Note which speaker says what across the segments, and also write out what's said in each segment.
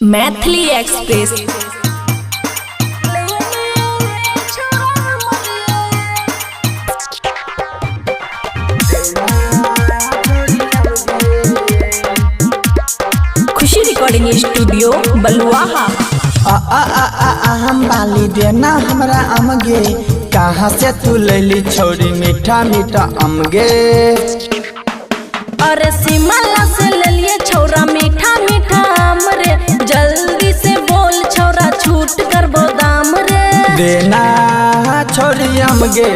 Speaker 1: Maithili express. खुशी recording studio बलुआहा।
Speaker 2: हम बाली देना हमरा अमगे, कहाँ से तू लैली छोरी मीठा मीठा अमगे।
Speaker 1: अरे सिमला से ले लिए छोरा मीठा मीठा आम रे, जल्दी से बोल छोरा छूट कर दाम रे।
Speaker 2: देना छोरी अमगे,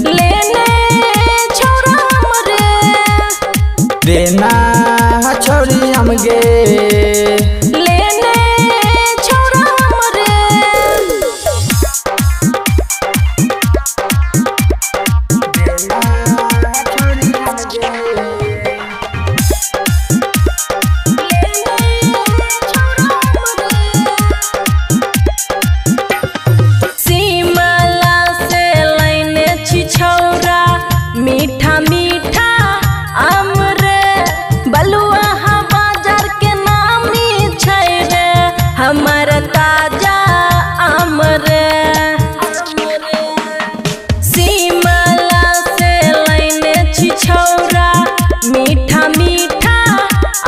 Speaker 1: लेने छोरा आम रे।
Speaker 2: देना छोरी अमगे,
Speaker 1: लेने छोरा आम रे। मीठा मीठा आम रे, बलुआहा बाजार के नामी छै रे, हमर ताजा आम रे। सिमला से लैने छी छौरा मीठा मीठा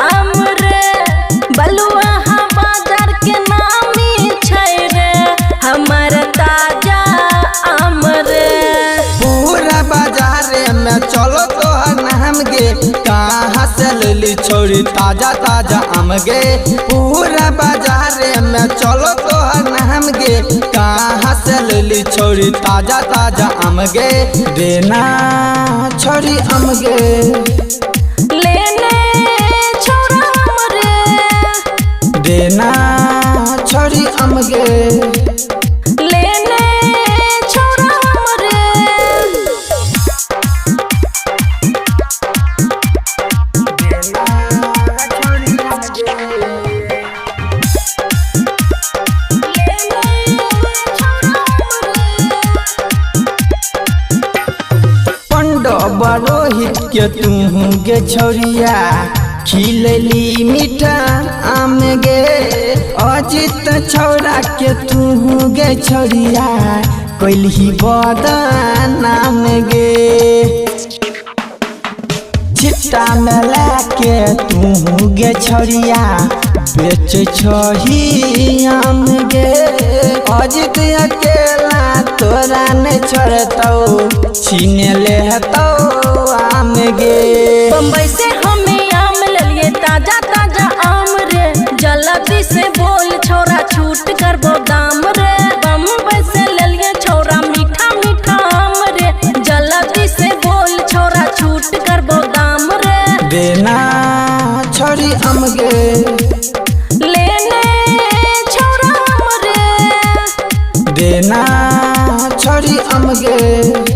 Speaker 1: आम रे, बलुआहा बाजार के नामी छै रे, हमर ताजा आम रे।
Speaker 2: पूरा बाजार में चलो तोहर नाम गे, कहाँ से लेली छोरी ताजा ताजा आम गे। पूरा बाजार में चलो तोहर नाम गे, कहाँ से लेली छोरी ताजा ताजा आम गे। देना छोरी आम गे,
Speaker 1: लेने छोरा आम रे।
Speaker 2: देना छोरी आम गे,
Speaker 1: लेने छोरा आम रे।
Speaker 2: बरोहित के तू गे छोरिया, खिलली मीठा आम गे। अजित छोरा के तू गे छोरिया, कोइलही बदनाम गे। छिट्टा में लाके तू गे छोरिया, बेच छही आम गे। अजित अकेला तोरा नहीं छोड़तौ, छीन लेतौ आम गे।
Speaker 1: बम्बई से हमें आम ले लिए ताजा ताजा आम रे, जल्दी से बोल छोरा छूट कर दाम रे। बम्बई से ले लिए छोरा मीठा मीठा आम रे, जल्दी से बोल छोरा छूट कर दाम रे।
Speaker 2: देना छोरी आम गे,
Speaker 1: लेने छोरा आम रे।
Speaker 2: देना छोरी आम गे।